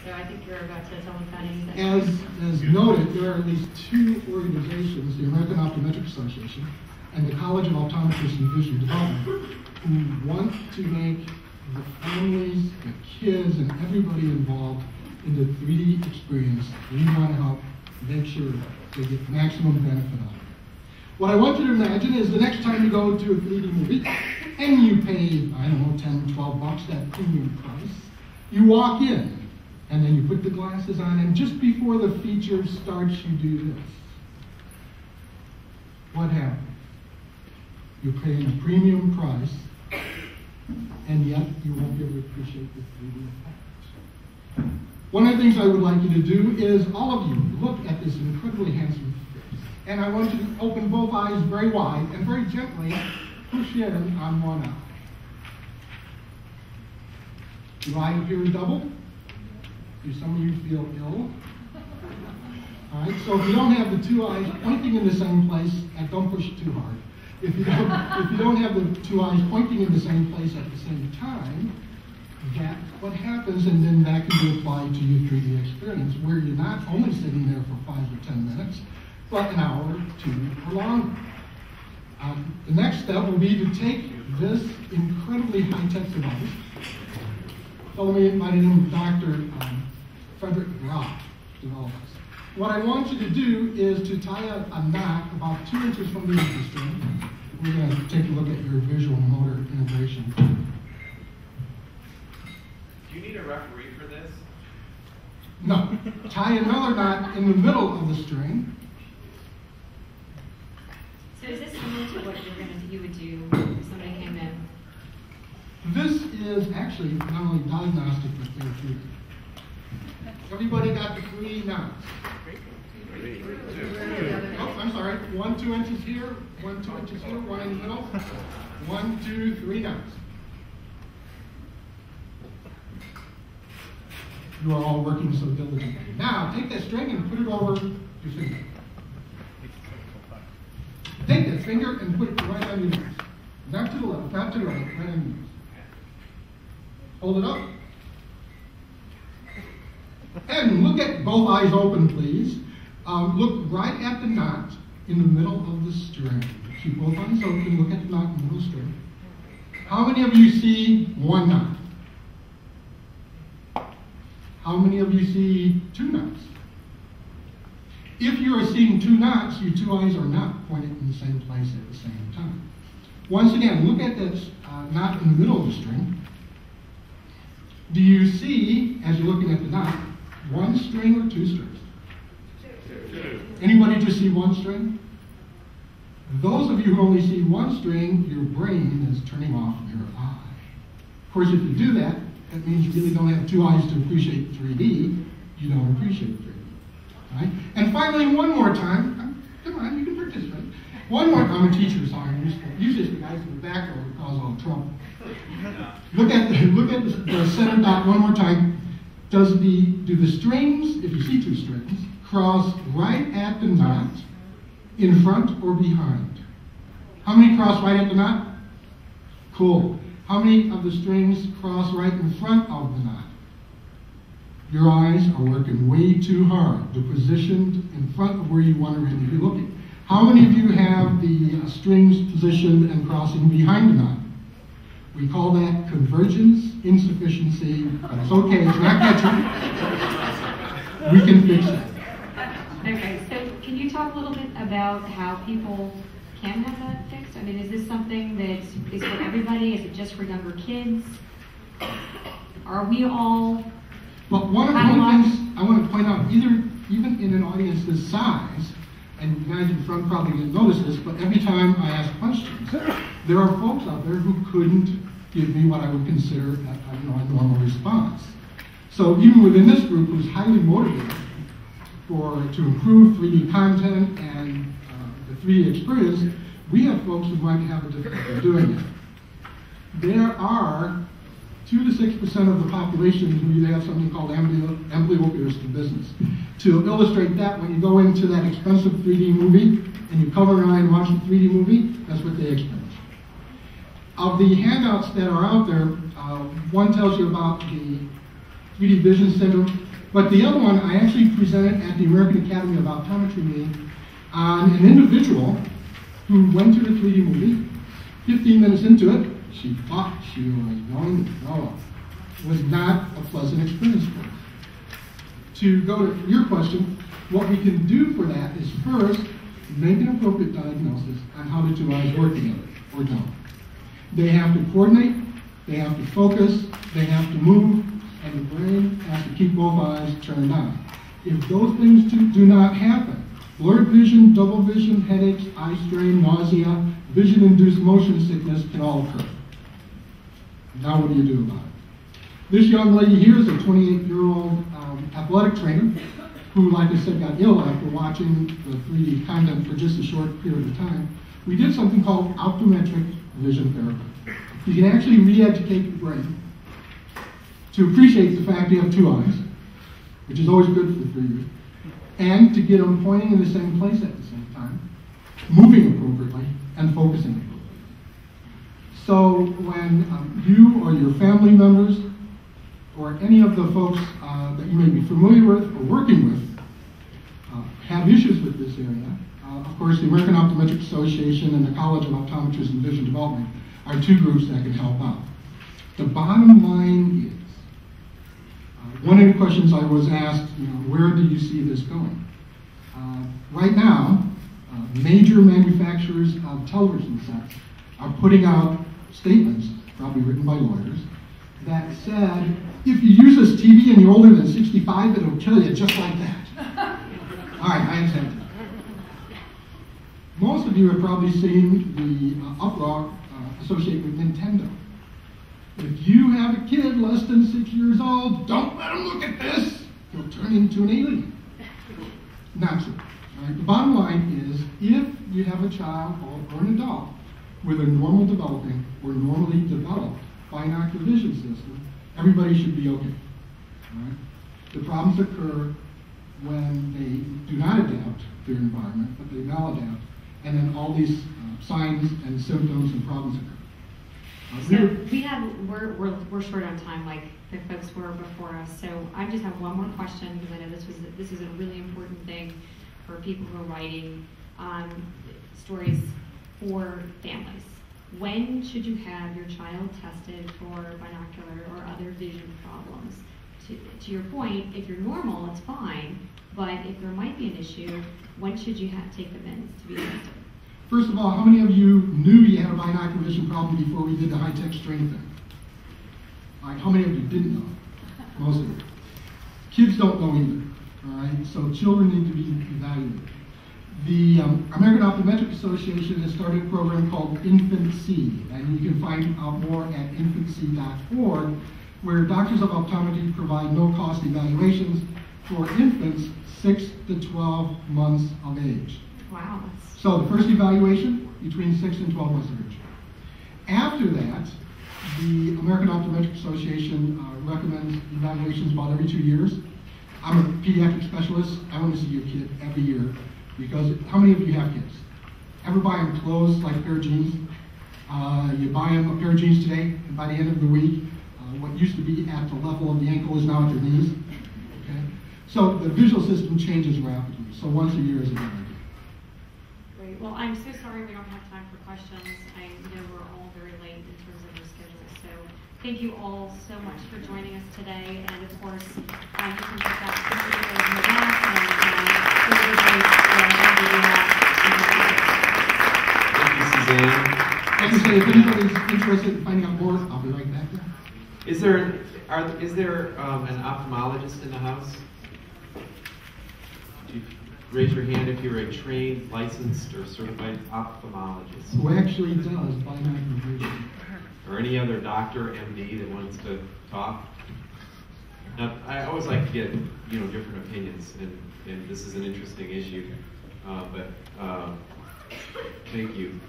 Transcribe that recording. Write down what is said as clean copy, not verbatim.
So I think you're about to tell me about anything. As noted, there are at least two organizations, the American Optometric Association and the College of Optometrists and Vision Development, who want to make the families, the kids, and everybody involved in the 3D experience. We want to help make sure they get maximum benefit out of it. What I want you to imagine is the next time you go to a 3D movie and you pay, I don't know, 10, 12 bucks, that premium price, you walk in and then you put the glasses on, and just before the feature starts, you do this. What happens? You're paying a premium price, and yet you won't be able to appreciate the 3D effect. One of the things I would like you to do is, all of you, look at this incredibly handsome face. And I want you to open both eyes very wide and very gently push in on one eye. Do eye appear double? Do some of you feel ill? All right, so if you don't have the two eyes pointing in the same place, and don't push it too hard. If you don't have the two eyes pointing in the same place at the same time, that's what happens, and then that can be applied to your 3D experience, where you're not only sitting there for 5 or 10 minutes, but an hour, 2, or longer. The next step will be to take this incredibly high-tech device. Follow me, my name is Dr. Frederick Roth developed this. What I want you to do is to tie a knot about 2 inches from the end string. We're going to take a look at your visual motor integration. Do you need a referee for this? No. Tie another knot in the middle of the string. So is this similar to what you would do if somebody came in? This is actually not only diagnostic but therapeutic. Everybody got the 3 knots? Oh, I'm sorry. 1, 2 inches here, 1, 2 inches here, 1 in the middle. 1, 2, 3 knots. You are all working so diligently. Now, take that string and put it over your finger. Take that finger and put it right on your nose. Not to the left, not to the right, right on your nose. Hold it up. And look at both eyes open, please. Look right at the knot in the middle of the string. Keep both eyes open. Look at the knot in the middle of the string. How many of you see 1 knot? How many of you see 2 knots? If you are seeing 2 knots, your 2 eyes are not pointed in the same place at the same time. Once again, look at this knot in the middle of the string. Do you see, as you're looking at the knot, 1 string or 2 strings? 2. Anybody just see 1 string? Those of you who only see 1 string, your brain is turning off your eye. Of course, if you do that, that means you really don't have 2 eyes to appreciate 3D. You don't appreciate 3D. Right? And finally, one more time. Come on, you can participate. One more time. I'm a teacher, so I'm used to it. Usually it's the guys in the back row who cause all the trouble. Look at the center dot one more time. Do the strings, if you see 2 strings, cross right at the knot, in front or behind? How many cross right at the knot? Cool. How many of the strings cross right in front of the knot? Your eyes are working way too hard. They're positioned in front of where you want to really be looking. How many of you have the strings positioned and crossing behind the knot? We call that convergence insufficiency, but it's okay, it's not catching. We can fix it. Okay, so can you talk a little bit about how people can have that fixed? I mean, is this something that is for everybody? Is it just for younger kids? Are we all... Well, one of the things I want to point out, even in an audience this size, and you guys in front probably didn't notice this, but every time I ask questions, there are folks out there who couldn't give me what I would consider a normal response. So even within this group, who's highly motivated to improve 3D content and the 3D experience, we have folks who might have a difficulty doing it. There are 2 to 6% of the population who either have something called amblyopia strabismus. To illustrate that, when you go into that expensive 3D movie and you cover an eye and watch the 3D movie, that's what they experience. Of the handouts that are out there, one tells you about the 3D vision syndrome. But the other one, I actually presented at the American Academy of Optometry meeting on an individual who went to the 3D movie. 15 minutes into it, she thought she was going to throw up. It was not a pleasant experience for her. To go to your question, what we can do for that is first, make an appropriate diagnosis on how the two eyes work together, or don't. They have to coordinate, they have to focus, they have to move, and the brain has to keep both eyes turned on. If those things do not happen, blurred vision, double vision, headaches, eye strain, nausea, vision-induced motion sickness can all occur. Now what do you do about it? This young lady here is a 28-year-old athletic trainer who, like I said, got ill after watching the 3D content for just a short period of time. We did something called optometric vision therapy. You can actually re-educate your brain to appreciate the fact you have two eyes, which is always good for the 3D, and to get them pointing in the same place at the same time, moving appropriately, and focusing appropriately. So when you or your family members or any of the folks that you may be familiar with or working with have issues with this area, of course the American Optometric Association and the College of Optometrists and Vision Development are two groups that can help out. The bottom line is, one of the questions I was asked, where do you see this going? Right now, major manufacturers of television sets are putting out statements, probably written by lawyers, that said, if you use this TV and you're older than 65, it'll kill you just like that. All right, I understand. Most of you have probably seen the uproar associated with Nintendo. If you have a kid less than 6 years old, don't let him look at this. He'll turn into an alien. Not true. Right? The bottom line is, if you have a child or an adult with a normal developing or normally developed binocular vision system, everybody should be okay. Right? The problems occur when they do not adapt to their environment, but they maladapt, and then all these signs and symptoms and problems occur. So we're short on time, like the folks were before us. So I just have one more question, because I know this is a really important thing for people who are writing stories for families. When should you have your child tested for binocular or other vision problems? To your point, if you're normal, it's fine. But if there might be an issue, when should you take them in to be tested? First of all, how many of you knew you had a binocular vision problem before we did the high-tech strain thing? All right, how many of you didn't know? Most of you. Kids don't know either, all right? So children need to be evaluated. The American Optometric Association has started a program called Infancy, and you can find out more at infancy.org, where doctors of optometry provide no-cost evaluations for infants 6 to 12 months of age. Wow. So the first evaluation, between 6 and 12 months of age. After that, the American Optometric Association recommends evaluations about every 2 years. I'm a pediatric specialist. I want to see your kid every year, because how many of you have kids? Ever buy them clothes like a pair of jeans? You buy them a pair of jeans today, and by the end of the week, what used to be at the level of the ankle is now at their knees. Okay? So the visual system changes rapidly. So once a year is a good idea. Great. Well, I'm so sorry we don't have time for questions. I know we're all very late in terms of our schedule. So thank you all so much for joining us today. And of course, you can check out the video in the back and Thank you, Suzanne. Like I say, if anybody's interested in finding out more, I'll be right back there. Is there an ophthalmologist in the house? Raise your hand if you're a trained, licensed, or certified ophthalmologist. Who actually does binocular vision. Or any other doctor, MD, that wants to talk? Now, I always like to get different opinions, and this is an interesting issue. But thank you.